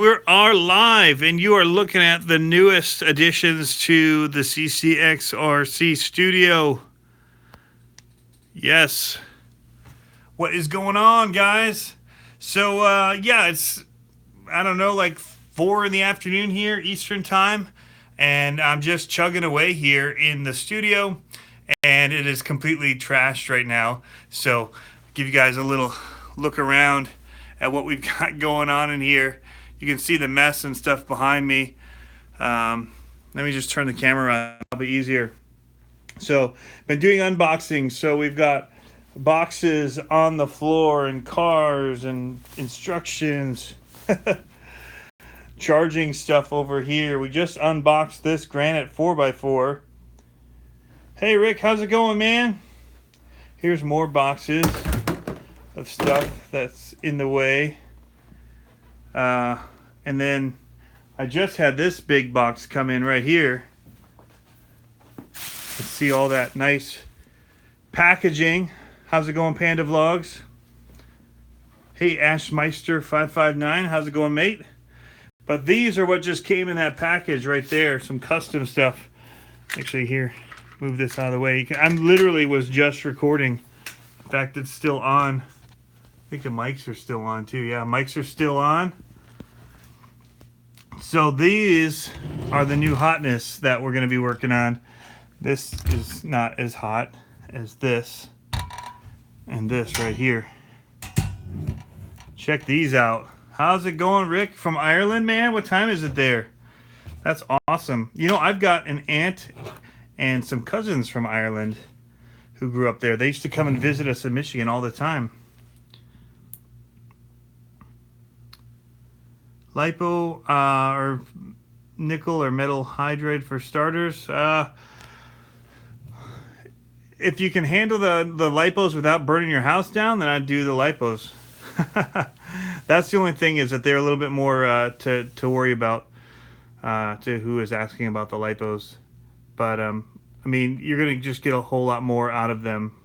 We are live, and you are looking at the newest additions to the CCxRC studio. Yes. What is going on, guys? So, yeah, it's, I don't know, like 4 in the afternoon here, Eastern time, and I'm just chugging away here in the studio, and it is completely trashed right now. So, give you guys a little look around at what we've got going on in here. You can see the mess and stuff behind me. Let me just turn the camera on. It'll be easier. So, been doing unboxings. So we've got boxes on the floor and cars and instructions. Charging stuff over here. We just unboxed this granite 4x4. Hey Rick, how's it going, man? Here's more boxes of stuff that's in the way. And then I just had this big box come in right here. Let's see all that nice packaging. How's it going, Panda Vlogs? Hey, Ashmeister559, how's it going, mate? But these are what just came in that package right there. Some custom stuff. Actually, here, move this out of the way. I literally was just recording. In fact, it's still on. I think the mics are still on too. Yeah, mics are still on. So these are the new hotness that we're going to be working on. This is not as hot as this and this right here. Check these out. How's it going, Rick? From Ireland, man? What time is it there? That's awesome. You know, I've got an aunt and some cousins from Ireland who grew up there. They used to come and visit us in Michigan all the time. Lipo or nickel or metal hydride for starters. If you can handle the lipos without burning your house down, then I'd do the lipos. That's the only thing, is that they're a little bit more to worry about to who is asking about the lipos. But I mean, you're gonna just get a whole lot more out of them.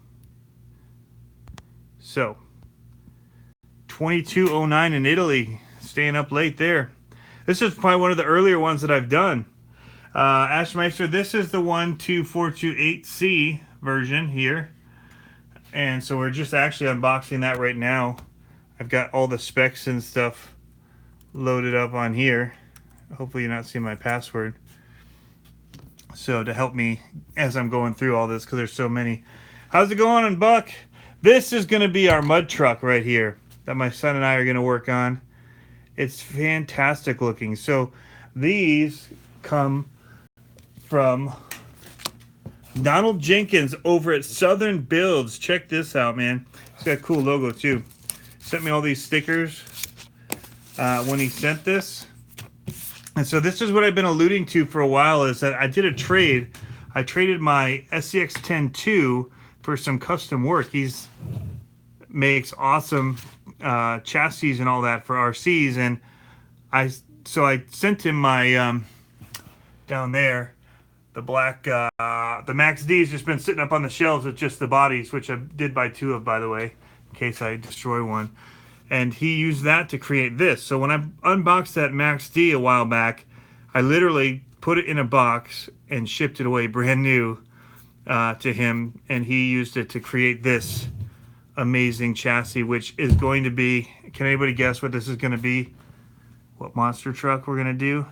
So 2209 in Italy. Staying up late there. This is probably one of the earlier ones that I've done. Ashmeister, this is the 12428C version here. And so we're just actually unboxing that right now. I've got all the specs and stuff loaded up on here. Hopefully you're not seeing my password. So to help me as I'm going through all this, because there's so many. How's it going, Buck? This is going to be our mud truck right here that my son and I are going to work on. It's fantastic looking. So these come from Donald Jenkins over at Southern Builds. Check this out, man. It's got a cool logo too. Sent me all these stickers when he sent this. And so this is what I've been alluding to for a while, is that I did a trade. I traded my SCX-10-2 for some custom work. He's makes awesome chassis and all that for RCs, and I sent him my down there, the black the Max D's just been sitting up on the shelves with just the bodies, which I did buy 2 of, by the way, in case I destroy one. And he used that to create this. So when I unboxed that Max D a while back, I literally put it in a box and shipped it away brand new to him, and he used it to create this amazing chassis, which is going to be, can anybody guess what this is going to be? What monster truck we're going to do?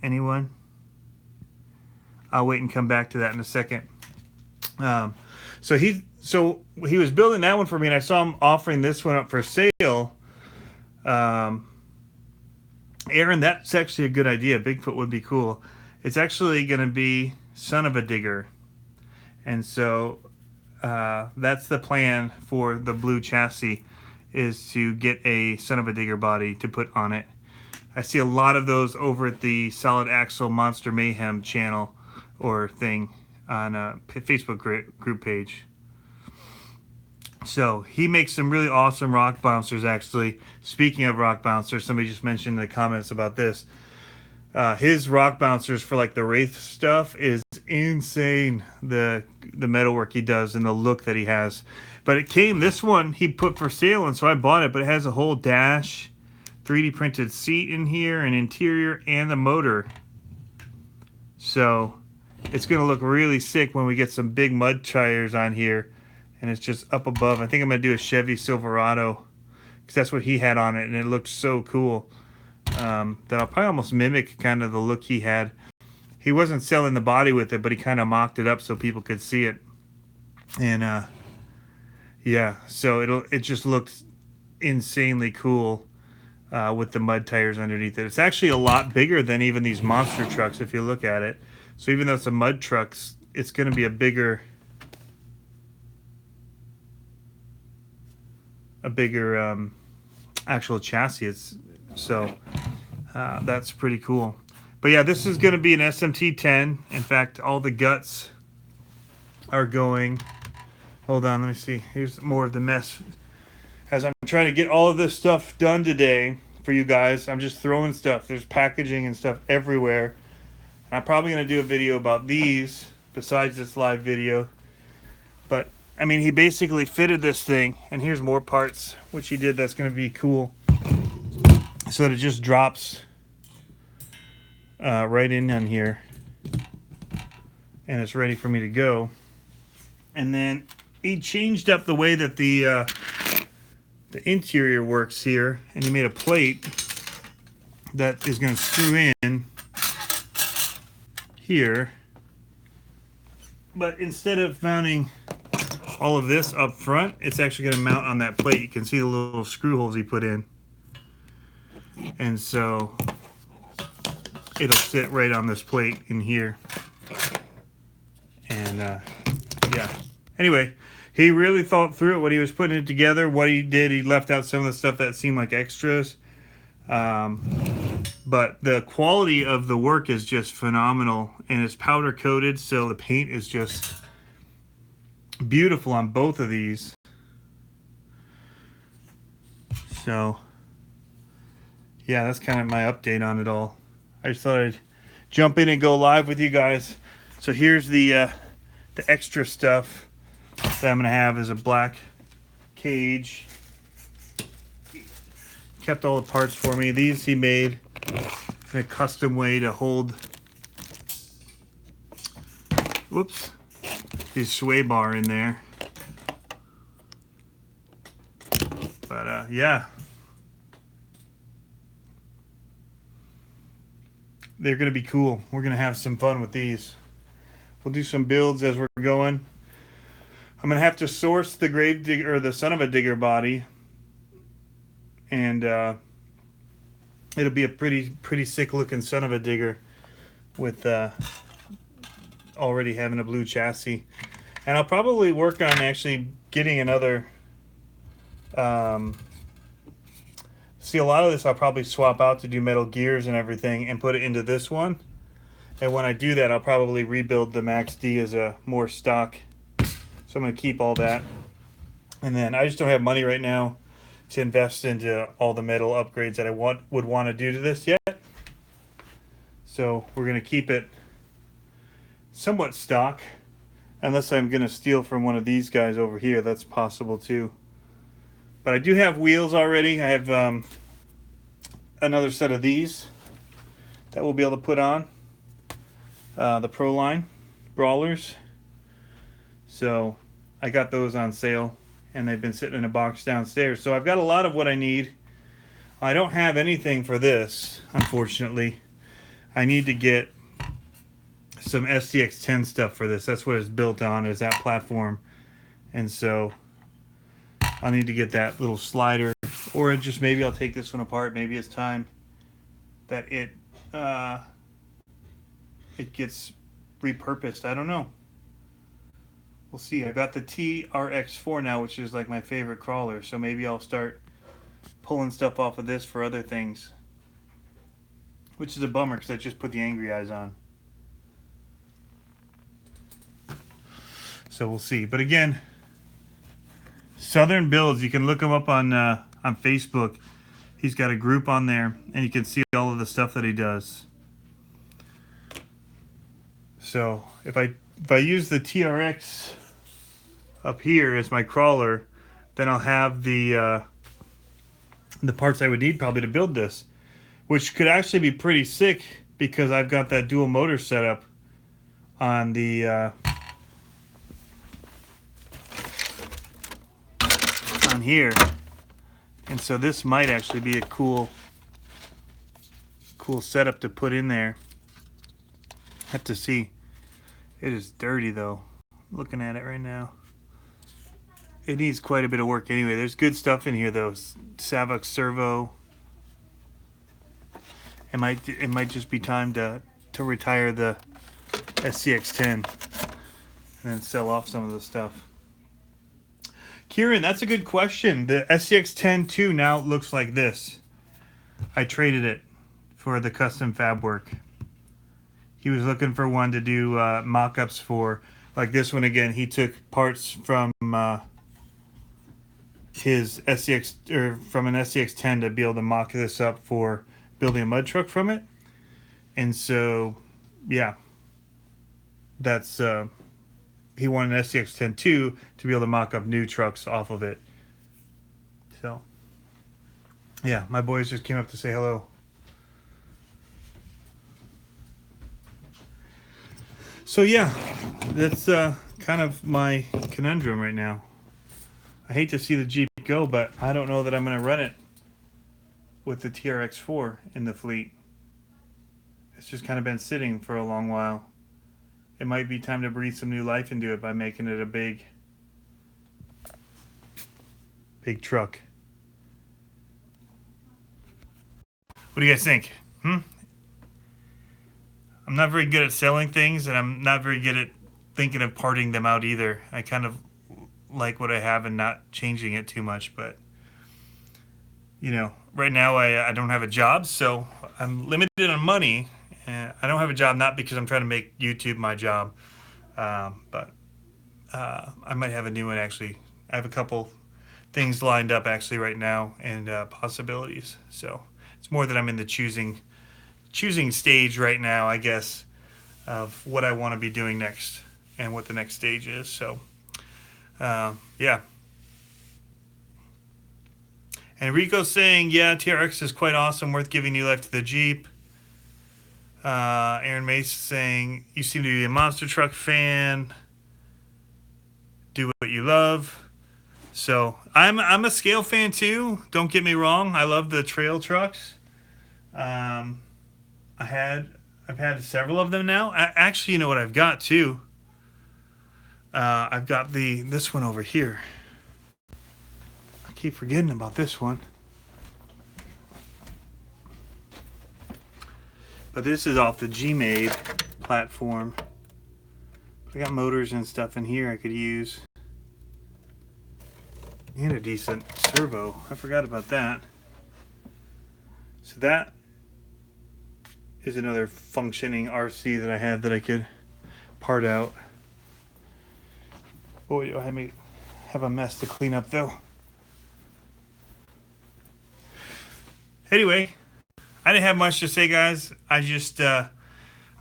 Anyone? I'll wait and come back to that in a second. So he was building that one for me, and I saw him offering this one up for sale. Aaron, that's actually a good idea. Bigfoot would be cool. It's actually going to be Son of a Digger. And so that's the plan for the blue chassis, is to get a Son of a Digger body to put on it. I see a lot of those over at the Solid Axle Monster Mayhem channel or thing on a Facebook group page. So he makes some really awesome rock bouncers, actually. Speaking of rock bouncers, somebody just mentioned in the comments about this. His rock bouncers for like the Wraith stuff is insane. The metalwork he does and the look that he has. But it came, this one he put for sale, and so I bought it. But it has a whole dash 3D printed seat in here, an interior, and the motor. So it's going to look really sick when we get some big mud tires on here. And it's just up above. I think I'm going to do a Chevy Silverado, because that's what he had on it, and it looked so cool. That I'll probably almost mimic kind of the look he had. He wasn't selling the body with it, but he kind of mocked it up so people could see it. And yeah, so it just looks insanely cool with the mud tires underneath it. It's actually a lot bigger than even these monster trucks if you look at it. So even though it's a mud truck, it's going to be a bigger actual chassis. That's pretty cool. But yeah, this is going to be an SMT10. In fact, all the guts are going. Hold on, let me see. Here's more of the mess. As I'm trying to get all of this stuff done today for you guys, I'm just throwing stuff. There's packaging and stuff everywhere. I'm probably going to do a video about these besides this live video. But I mean, he basically fitted this thing, and here's more parts which he did. That's going to be cool, so that it just drops right in on here, and it's ready for me to go. And then he changed up the way that the interior works here, and he made a plate that is going to screw in here. But instead of mounting all of this up front, it's actually going to mount on that plate. You can see the little screw holes he put in, and so it'll sit right on this plate in here. And yeah, anyway, he really thought through it when he was putting it together. What he did, he left out some of the stuff that seemed like extras, but the quality of the work is just phenomenal, and it's powder coated, so the paint is just beautiful on both of these. So yeah, that's kind of my update on it all. I just thought I'd jump in and go live with you guys. So here's the extra stuff that I'm gonna have is a black cage. Kept all the parts for me. These he made in a custom way to hold, whoops, his sway bar in there. But yeah, they're gonna be cool. We're gonna have some fun with these. We'll do some builds as we're going. I'm gonna have to source the grave digger, or the son of a digger body, and it'll be a pretty sick looking son of a digger with already having a blue chassis. And I'll probably work on actually getting another. See, a lot of this I'll probably swap out to do metal gears and everything and put it into this one. And when I do that, I'll probably rebuild the Max D as a more stock. So I'm going to keep all that. And then I just don't have money right now to invest into all the metal upgrades that I would want to do to this yet. So we're going to keep it somewhat stock. Unless I'm going to steal from one of these guys over here. That's possible too. But I do have wheels already. I have another set of these that we'll be able to put on. The Pro Line Brawlers. So I got those on sale, and they've been sitting in a box downstairs. So I've got a lot of what I need. I don't have anything for this, unfortunately. I need to get some SCX10 stuff for this. That's what it's built on, is that platform. And so I'll need to get that little slider, or just maybe I'll take this one apart. Maybe it's time that it gets repurposed. I don't know. We'll see. I got the TRX4 now, which is like my favorite crawler. So maybe I'll start pulling stuff off of this for other things, which is a bummer because I just put the Angry Eyes on. So we'll see. But again, Southern Builds, you can look him up on Facebook. He's got a group on there, and you can see all of the stuff that he does. So if I use the TRX up here as my crawler, then I'll have the the parts I would need probably to build this, which could actually be pretty sick because I've got that dual motor setup on the on here, and so this might actually be a cool setup to put in there. Have to see. It is dirty though. Looking at it right now, it needs quite a bit of work anyway. There's good stuff in here though. CCxRC servo. It might just be time to retire the SCX10 and then sell off some of the stuff. Kieran, that's a good question. The SCX10 II now looks like this. I traded it for the custom fab work. He was looking for one to do mock-ups for, like this one again. He took parts from his SCX or from an SCX10 to be able to mock this up for building a mud truck from it. And so, yeah, that's he wanted an SCX10 II to be able to mock up new trucks off of it. So, yeah, my boys just came up to say hello. So yeah, that's kind of my conundrum right now. I hate to see the Jeep go, but I don't know that I'm going to run it with the TRX4 in the fleet. It's just kind of been sitting for a long while. It might be time to breathe some new life into it by making it a big truck. What do you guys think? I'm not very good at selling things, and I'm not very good at thinking of parting them out either. I kind of like what I have and not changing it too much, but you know, right now I don't have a job, so I'm limited on money. And I don't have a job not because I'm trying to make YouTube my job, but I might have a new one actually. I have a couple things lined up actually right now and possibilities. So it's more that I'm in the choosing stage right now, I guess, of what I want to be doing next and what the next stage is. So, yeah. And Rico's saying, yeah, TRX is quite awesome, worth giving new life to the Jeep. Aaron Mace saying, you seem to be a monster truck fan. Do what you love. So I'm a scale fan too. Don't get me wrong. I love the trail trucks. I've had several of them now. Actually, you know what I've got too? I've got this one over here. I keep forgetting about this one. But this is off the G-Made platform. I got motors and stuff in here I could use. And a decent servo. I forgot about that. So that is another functioning RC that I had that I could part out. Boy, do I have a mess to clean up though. Anyway, I didn't have much to say, guys. I just I'm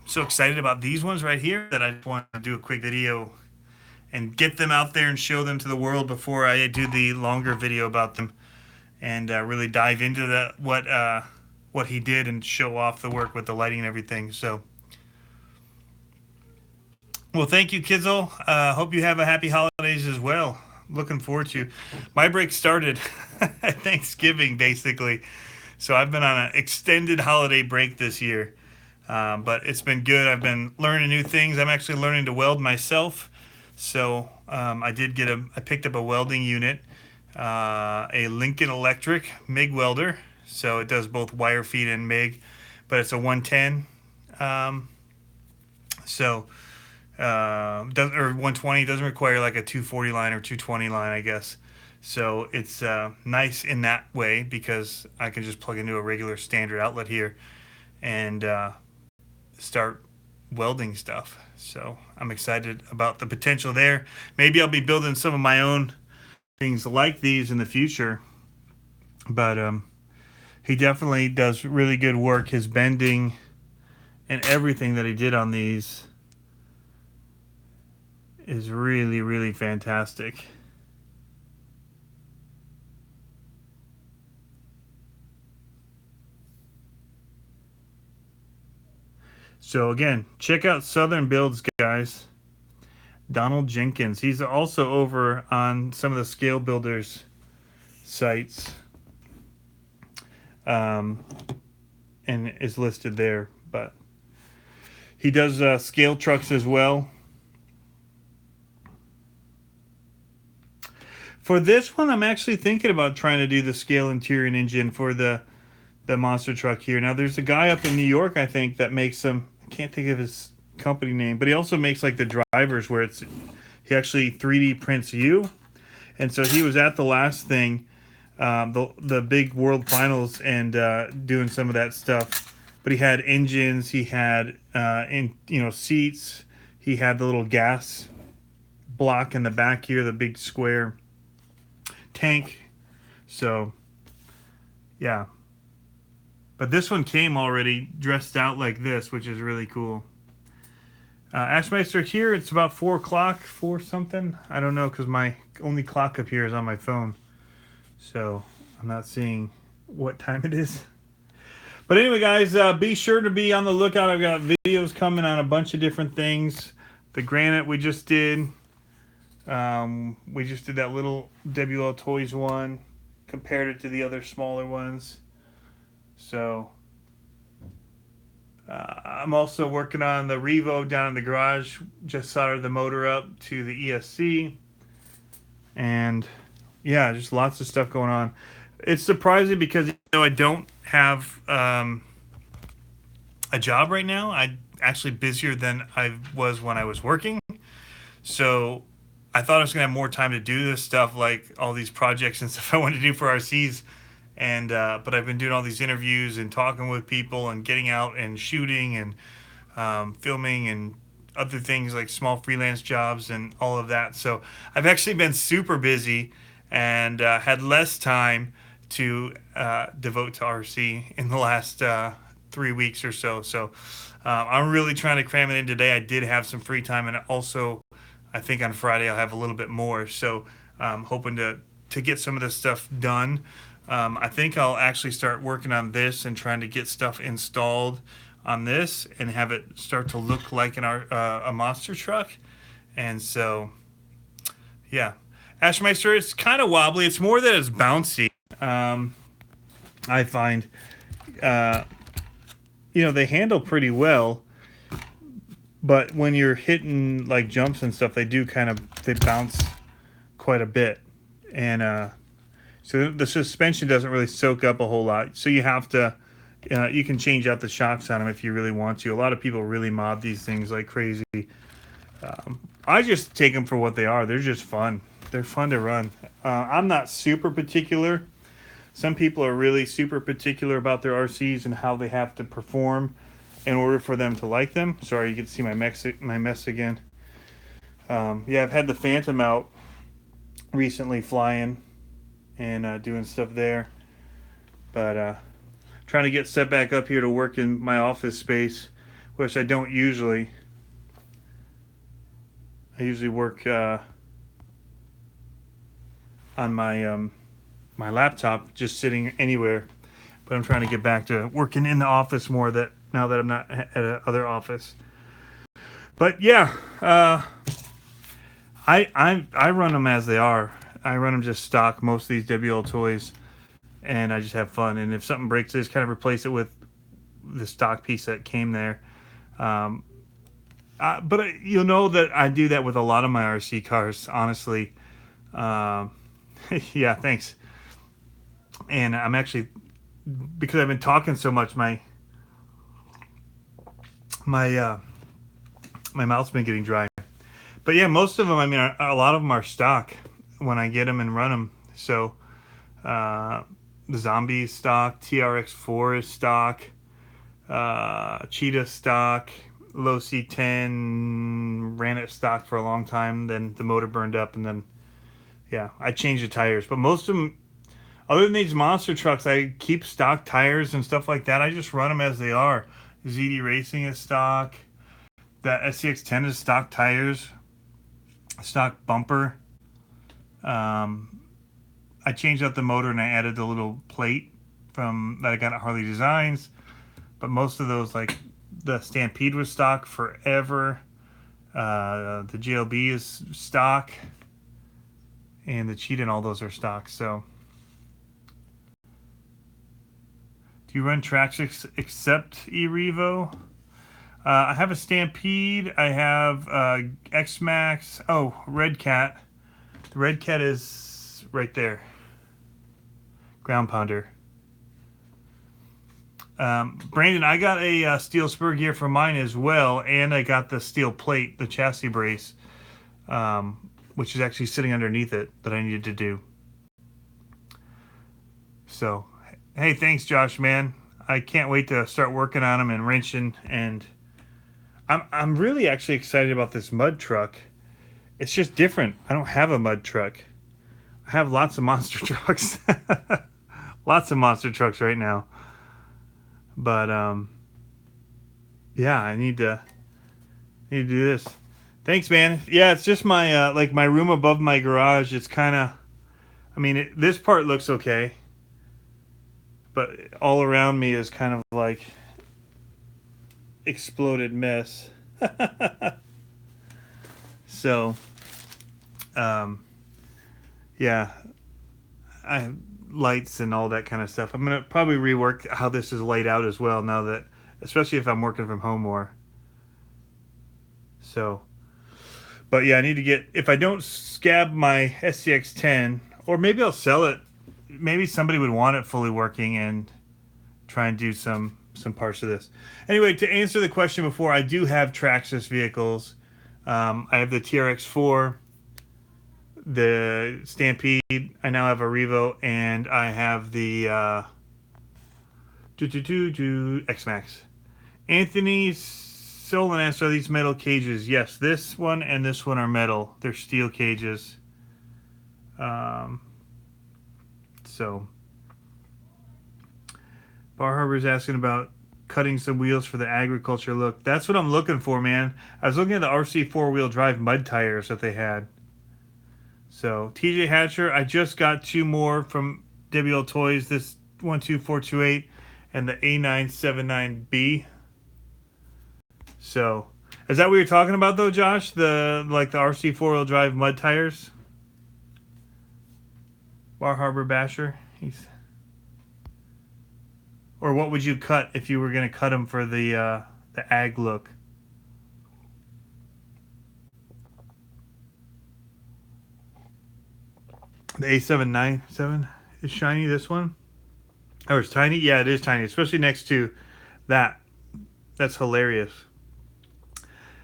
so excited about these ones right here that I just want to do a quick video and get them out there and show them to the world before I do the longer video about them and really dive into what he did and show off the work with the lighting and everything. So, well, thank you, Kizzle. Hope you have a happy holidays as well. Looking forward to. My break started at Thanksgiving, basically. So I've been on an extended holiday break this year. But it's been good. I've been learning new things. I'm actually learning to weld myself. So I picked up a welding unit, a Lincoln Electric MIG welder. So it does both wire feed and MIG, but it's a 110. Or 120 doesn't require like a 240 line or 220 line, I guess. So it's nice in that way because I can just plug into a regular standard outlet here and start welding stuff. So I'm excited about the potential there. Maybe I'll be building some of my own things like these in the future. But he definitely does really good work. His bending and everything that he did on these is really, really fantastic. So again, check out Southern Builds, guys. Donald Jenkins. He's also over on some of the Scale Builders sites, and is listed there. But he does scale trucks as well. For this one, I'm actually thinking about trying to do the scale interior and engine for the monster truck here. Now, there's a guy up in New York, I think, that makes them. I can't think of his company name, but he also makes like the drivers where he actually 3D prints you. And so he was at the last thing, the big world finals, and doing some of that stuff. But he had engines, he had seats, he had the little gas block in the back here, the big square tank. So yeah, but this one came already dressed out like this, which is really cool. Ashmeister here, it's about 4 o'clock, 4 something. I don't know, because my only clock up here is on my phone, so I'm not seeing what time it is. But anyway, guys, be sure to be on the lookout. I've got videos coming on a bunch of different things. The granite we just did. We just did that little WL Toys one, compared it to the other smaller ones. So I'm also working on the Revo down in the garage. Just soldered the motor up to the ESC. And yeah, just lots of stuff going on. It's surprising because I don't have a job right now. I'm actually busier than I was when I was working. So I thought I was going to have more time to do this stuff, like all these projects and stuff I wanted to do for RCs. And but I've been doing all these interviews and talking with people and getting out and shooting and filming and other things like small freelance jobs and all of that. So I've actually been super busy and had less time to devote to RC in the last 3 weeks or so. So I'm really trying to cram it in today. I did have some free time, and also I think on Friday I'll have a little bit more. So I'm hoping to get some of this stuff done. I think I'll actually start working on this and trying to get stuff installed on this and have it start to look like a monster truck. And so, yeah. Ashmeister, it's kind of wobbly. It's more that it's bouncy. I find, they handle pretty well, but when you're hitting like jumps and stuff, they bounce quite a bit. And, so the suspension doesn't really soak up a whole lot. So you have to, you can change out the shocks on them if you really want to. A lot of people really mod these things like crazy. I just take them for what they are. They're just fun. They're fun to run. I'm not super particular. Some people are really super particular about their RCs and how they have to perform in order for them to like them. Sorry, you can see my mess again. Yeah, I've had the Phantom out recently flying and doing stuff there, but trying to get set back up here to work in my office space, which I don't usually. I usually work on my my laptop, just sitting anywhere, but I'm trying to get back to working in the office more now that I'm not at another office. But yeah, I run them as they are. I run them just stock, most of these WL toys, and I just have fun. And if something breaks, I just kind of replace it with the stock piece that came there. But you'll know that I do that with a lot of my RC cars, honestly. Yeah, thanks. And I'm actually, because I've been talking so much, my mouth's been getting dry. But yeah, most of them, a lot of them are stock when I get them and run them. So the Zombie is stock, TRX4 is stock, Cheetah stock, Low C10 ran it stock for a long time. Then the motor burned up, and then yeah, I changed the tires. But most of them, other than these monster trucks, I keep stock tires and stuff like that. I just run them as they are. ZD Racing is stock. That SCX10 is stock tires, stock bumper. I changed out the motor and I added the little plate that I got at Harley Designs. But most of those, like The Stampede was stock forever. The GLB is stock. And the Cheetah and all those are stock. So, do you run tracks except eRevo? I have a Stampede. I have X-Max. Oh, Red Cat. The Red Cat is right there. Ground Pounder. Brandon, I got a steel spur gear for mine as well, and I got the steel plate, the chassis brace, which is actually sitting underneath it that I needed to do. So, hey, thanks, Josh, man. I can't wait to start working on them and wrenching, and I'm really actually excited about this mud truck. It's just different. I don't have a mud truck. I have lots of monster trucks. Lots of monster trucks right now. But yeah, I need to do this. Thanks, man. Yeah, it's just my like my room above my garage. It's kind of, I mean, this part looks okay, but all around me is kind of like exploded mess. So, yeah, I have lights and all that kind of stuff. I'm gonna probably rework how this is laid out as well now that, especially if I'm working from home more. So, but yeah, I need to get, if I don't scab my SCX10, or maybe I'll sell it. Maybe somebody would want it fully working and try and do some parts of this. Anyway, to answer the question before, I do have Traxxas vehicles. I have the TRX4, the Stampede. I now have a Revo, and I have the X-Max. Anthony Solon asked, are these metal cages? Yes, this one and this one are metal. They're steel cages. So, Bar Harbor's asking about cutting some wheels for the agriculture look. That's what I'm looking for, man. I was looking at the RC four-wheel drive mud tires that they had. So, TJ Hatcher, I just got 2 more from WL Toys, this 12428 and the A979B. So, is that what you're talking about though, Josh? The RC four-wheel drive mud tires? Bar Harbor Basher. Or what would you cut if you were going to cut them for the ag look? The A797 is shiny, this one? Oh, it's tiny? Yeah, it is tiny, especially next to that. That's hilarious.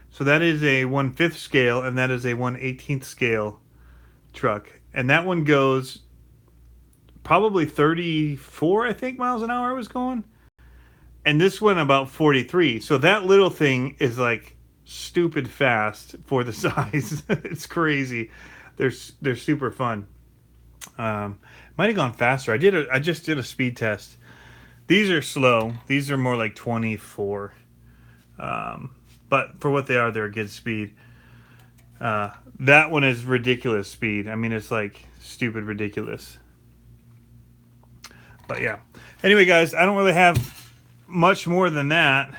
So that is a 1/5 scale, and that is a 1/18 scale truck. And that one goes probably 34, I think, miles an hour I was going. And this one about 43. So that little thing is like stupid fast for the size. It's crazy. They're super fun. Might have gone faster. I just did a speed test. These are slow. These are more like 24. But for what they are, they're a good speed. That one is ridiculous speed. I mean, it's like stupid ridiculous. But yeah. Anyway, guys, I don't really have much more than that.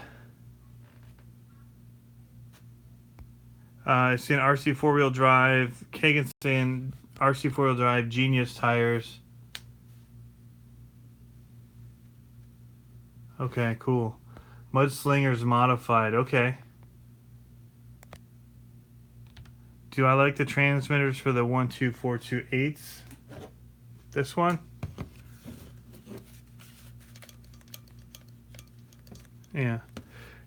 I see an RC four-wheel drive. Kagan saying RC four-wheel drive, Genius tires. Okay, cool. Mudslingers modified. Okay. Do I like the transmitters for the 12428s? This one? Yeah.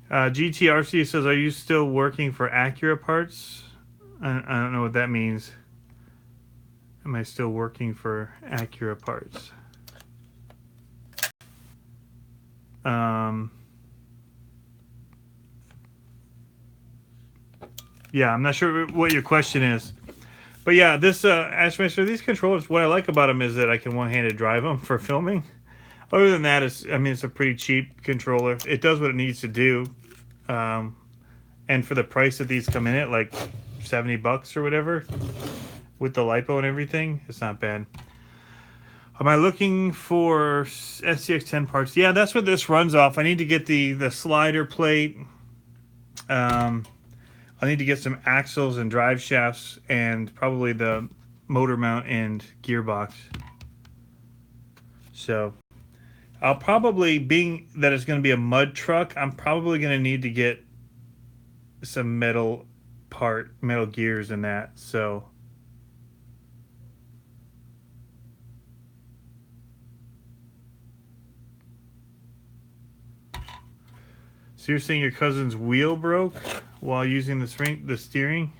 GTRC says, are you still working for Acura parts? I don't know what that means. Am I still working for Acura parts? Yeah, I'm not sure what your question is. But yeah, this Ashmaster, these controllers, what I like about them is that I can one-handed drive them for filming. Other than that, it's a pretty cheap controller. It does what it needs to do. And for the price that these come in at, like $70 or whatever, with the LiPo and everything, it's not bad. Am I looking for SCX10 parts? Yeah, that's what this runs off. I need to get the slider plate. I need to get some axles and drive shafts and probably the motor mount and gearbox. So I'll probably, being that it's going to be a mud truck, I'm probably going to need to get some metal gears in that. So you're saying your cousin's wheel broke while using the steering?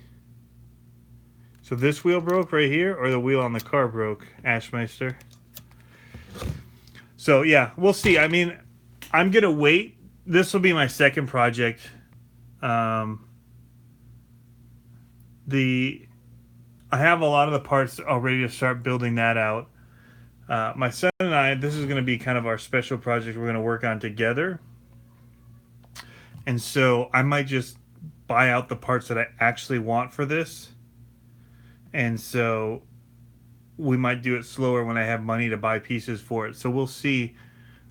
So this wheel broke right here, or the wheel on the car broke, Ashmeister? So yeah, we'll see. I mean, I'm gonna wait. This will be my second project. Um, I have a lot of the parts already to start building that out. My son and I, this is going to be kind of our special project we're going to work on together. And so I might just buy out the parts that I actually want for this. And so we might do it slower when I have money to buy pieces for it. So we'll see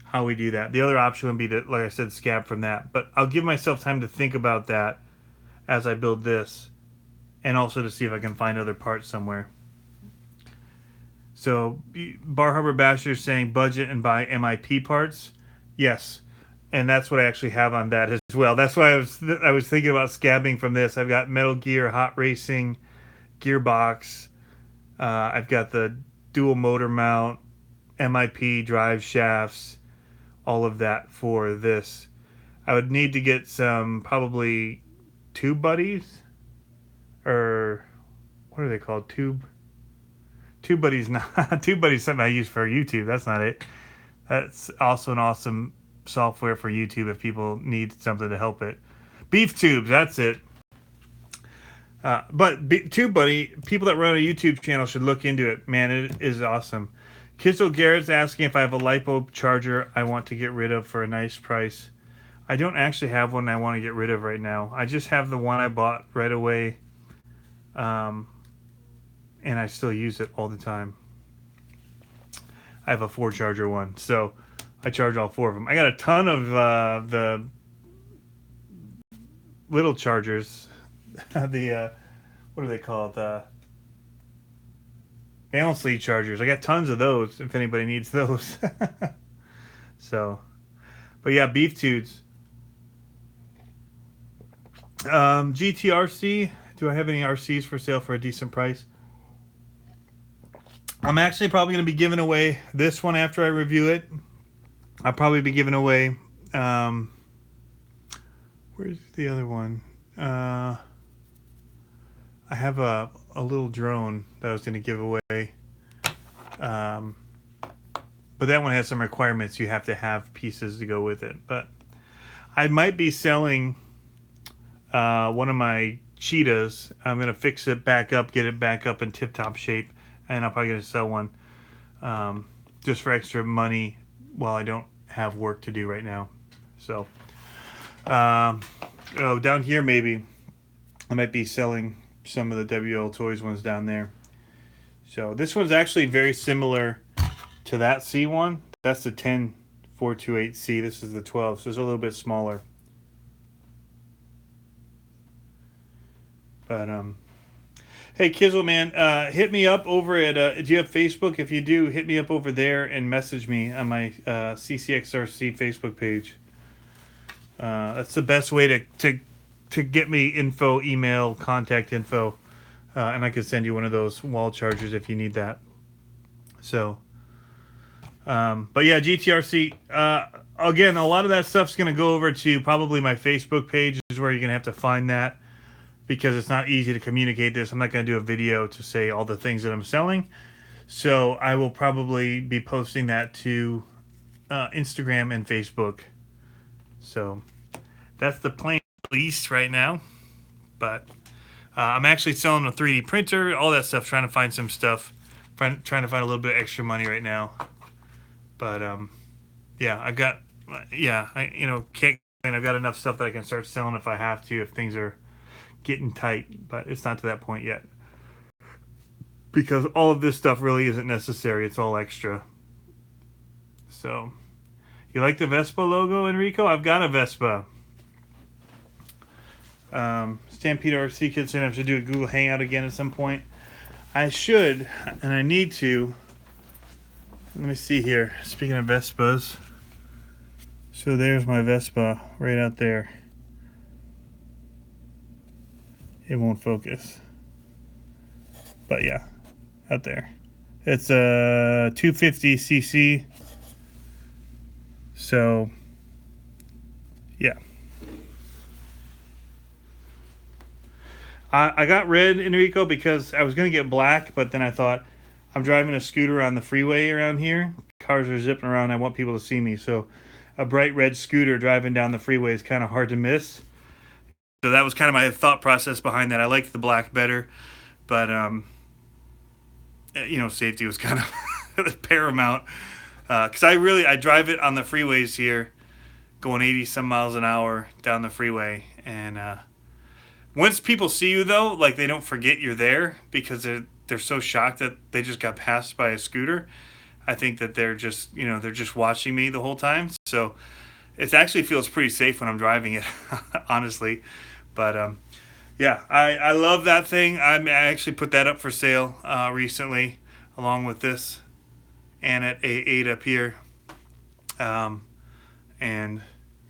how we do that. The other option would be to, like I said, scab from that. But I'll give myself time to think about that as I build this. And also to see if I can find other parts somewhere. So Bar Harbor Basher is saying budget and buy MIP parts. Yes. And that's what I actually have on that as well. That's why I was thinking about scabbing from this. I've got Metal Gear, Hot Racing, Gearbox. I've got the dual motor mount, MIP drive shafts, all of that for this. I would need to get some probably tube buddies, or what are they called? Tube buddies. Not tube buddies. Something I use for YouTube. That's not it. That's also an awesome software for YouTube if people need something to help it. Beef tubes, that's it. But TubeBuddy, people that run a YouTube channel should look into it. Man, it is awesome. Kissel Garrett's asking if I have a LiPo charger I want to get rid of for a nice price. I don't actually have one I want to get rid of right now. I just have the one I bought right away. And I still use it all the time. I have a 4-charger one, so I charge all 4 of them. I got a ton of the little chargers. The what are they called? Balance lead chargers. I got tons of those if anybody needs those. So, but yeah, beef tubes. GTRC. Do I have any RCs for sale for a decent price? I'm actually probably going to be giving away this one after I review it. I'll probably be giving away. Where's the other one? I have a little drone that I was going to give away. But that one has some requirements. You have to have pieces to go with it. But I might be selling one of my cheetahs. I'm going to fix it back up, get it back up in tip-top shape. And I'm probably going to sell one just for extra money while I don't have work to do right now. So, down here maybe I might be selling some of the WL Toys ones down there. So this one's actually very similar to that C one. That's the 10428C. This is the 12, so it's a little bit smaller. But hey, Kizzle, man, hit me up over at, do you have Facebook? If you do, hit me up over there and message me on my CCxRC Facebook page. That's the best way to get me info, email, contact info. And I could send you one of those wall chargers if you need that. So, but yeah, GTRC, again, a lot of that stuff's going to go over to probably my Facebook page is where you're going to have to find that. Because it's not easy to communicate this. I'm not going to do a video to say all the things that I'm selling. So I will probably be posting that to Instagram and Facebook. So that's the plan, at least right now. But I'm actually selling a 3D printer, all that stuff, trying to find some stuff. Trying to find a little bit of extra money right now. But yeah, I've got, can't complain. I've got enough stuff that I can start selling if I have to, if things are getting tight, but it's not to that point yet because all of this stuff really isn't necessary. It's all extra. So, you like the Vespa logo, Enrico? I've got a Vespa. Stampede RC Kid saying I have to do a Google Hangout again at some point. I should, and I need to. Let me see here. Speaking of Vespas. So there's my Vespa right out there. It won't focus. But yeah, out there. It's a 250cc. So, yeah. I got red, Enrico, because I was going to get black, but then I thought, I'm driving a scooter on the freeway around here. Cars are zipping around. I want people to see me. So a bright red scooter driving down the freeway is kind of hard to miss. So that was kind of my thought process behind that. I liked the black better, but, you know, safety was kind of paramount. Because I drive it on the freeways here, going 80 some miles an hour down the freeway. And once people see you, though, like, they don't forget you're there because they're so shocked that they just got passed by a scooter. I think that they're just, you know, they're just watching me the whole time. So it actually feels pretty safe when I'm driving it, honestly. But yeah, I love that thing. I actually put that up for sale recently, along with this and at A8 up here. And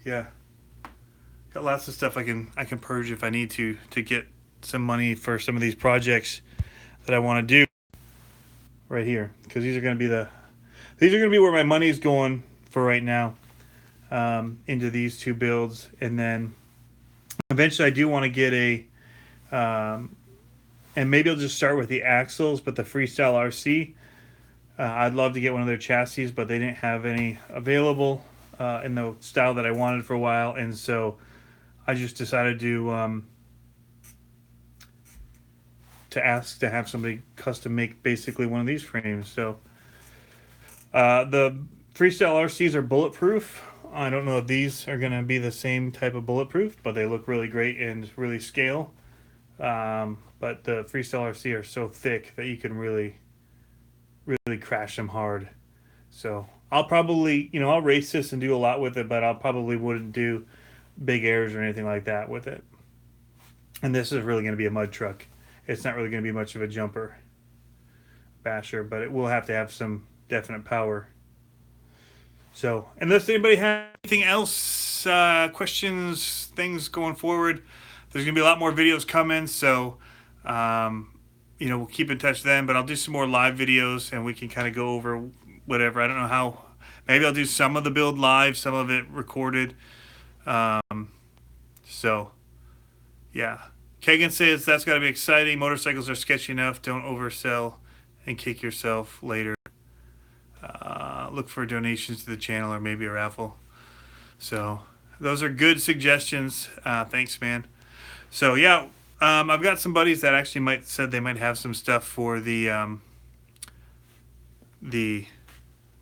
yeah, got lots of stuff I can purge if I need to get some money for some of these projects that I want to do right here, because these are going to be where my money's going for right now, into these two builds. And then eventually I do want to get a and maybe I'll just start with the axles, but the Freestyle RC, I'd love to get one of their chassis, but they didn't have any available in the style that I wanted for a while, and so I just decided to ask to have somebody custom make basically one of these frames. So the Freestyle RCs are bulletproof. I don't know if these are going to be the same type of bulletproof, but they look really great and really scale. But the Freestyle RC are so thick that you can really crash them hard. So I'll probably, you know, I'll race this and do a lot with it, but I'll probably wouldn't do big airs or anything like that with it. And this is really going to be a mud truck. It's not really going to be much of a jumper basher, but it will have to have some definite power. So, unless anybody has anything else, questions, things going forward, there's going to be a lot more videos coming. So, you know, we'll keep in touch then, but I'll do some more live videos and we can kind of go over whatever. I don't know how. Maybe I'll do some of the build live, some of it recorded. So, yeah. Kagan says that's got to be exciting. Motorcycles are sketchy enough. Don't oversell and kick yourself later. Look for donations to the channel or maybe a raffle. So those are good suggestions. Thanks, man. So yeah, I've got some buddies that actually said they might have some stuff for the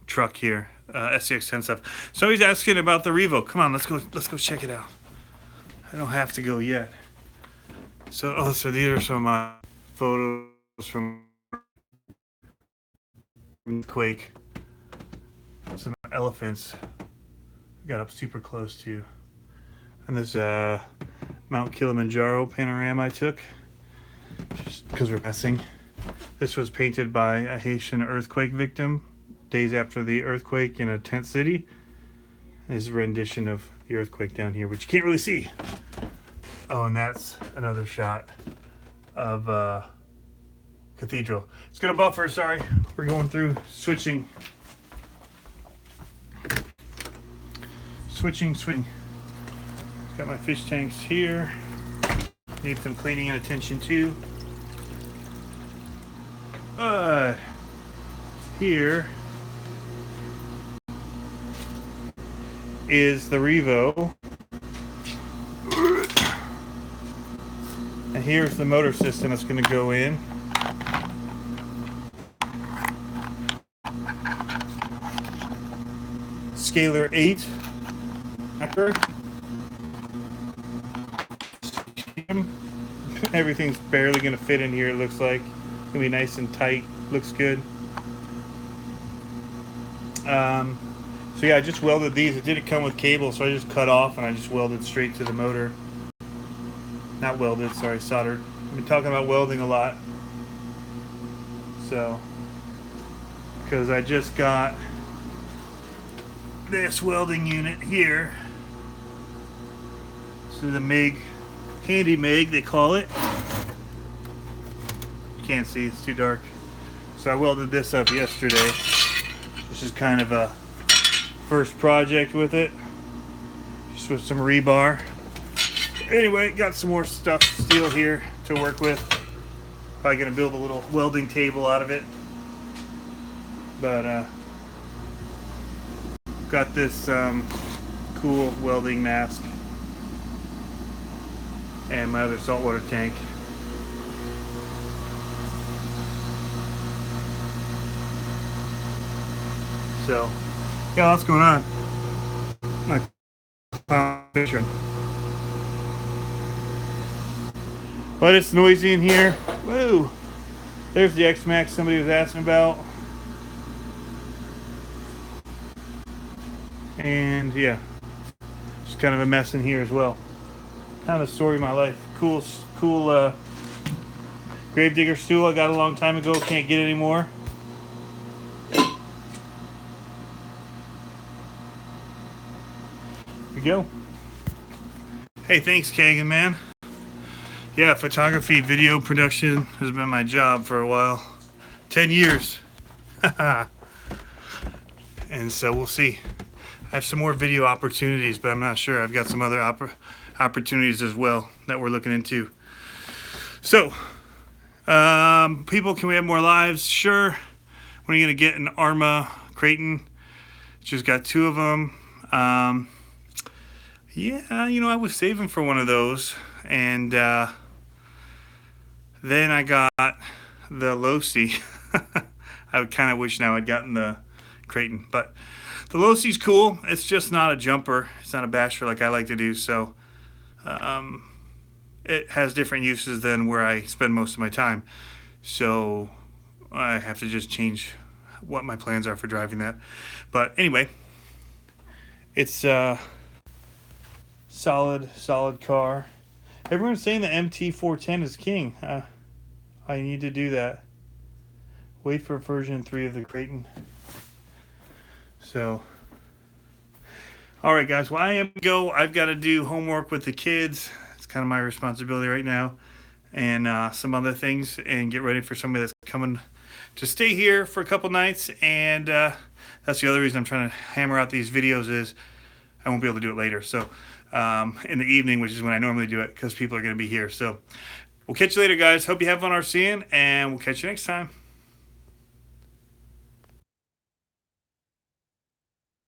truck here, SCX10 stuff. Somebody's asking about the Revo. Come on, let's go check it out. I don't have to go yet. So these are some photos from Quake. Some elephants got up super close to. And this Mount Kilimanjaro panorama I took just because we're passing. This was painted by a Haitian earthquake victim days after the earthquake in a tent city. This is a rendition of the earthquake down here, which you can't really see. Oh, and that's another shot of cathedral. It's gonna buffer, sorry. We're going through switching. Got my fish tanks here. Need some cleaning and attention too. Here is the Revo. And here's the motor system that's going to go in. Scalar 8. Everything's barely going to fit in here, it looks like. It's going to be nice and tight. Looks good. So yeah, I just welded these. It didn't come with cable, so I just cut off and I just welded straight to the motor. Not welded, sorry, soldered. I've been talking about welding a lot. So, because I just got this welding unit here. So the MIG, handy MIG they call it. You can't see, it's too dark. So I welded this up yesterday. This is kind of a first project with it. Just with some rebar. Anyway, got some more stuff, steel here to work with. Probably gonna build a little welding table out of it. But got this cool welding mask and my other saltwater tank. So, yeah, lots going on. My picture. But it's noisy in here. Woo! There's the X-Max somebody was asking about. And yeah, just kind of a mess in here as well. Kind of the story of my life. Cool gravedigger stool I got a long time ago. Can't get it anymore. Here we go. Hey, thanks, Kagan, man. Yeah, photography, video production has been my job for a while. 10 years. And so we'll see. I have some more video opportunities, but I'm not sure. I've got some other opportunities as well that we're looking into. So, people, can we have more lives? Sure. When are you going to get an Arma Creighton? Just got 2 of them. Yeah, you know, I was saving for one of those. And then I got the Losi. I kind of wish now I'd gotten the Creighton. But the Losi's cool. It's just not a jumper. It's not a basher like I like to do. So it has different uses than where I spend most of my time. So I have to just change what my plans are for driving that. But anyway, it's a solid car. Everyone's saying the MT410 is king. I need to do that. Wait for version 3 of the Creighton. So, all right, guys. Well, I am go. I've got to do homework with the kids. It's kind of my responsibility right now, and some other things, and get ready for somebody that's coming to stay here for a couple nights. And that's the other reason I'm trying to hammer out these videos is I won't be able to do it later. So, in the evening, which is when I normally do it, because people are going to be here. So, we'll catch you later, guys. Hope you have fun RCing, and we'll catch you next time.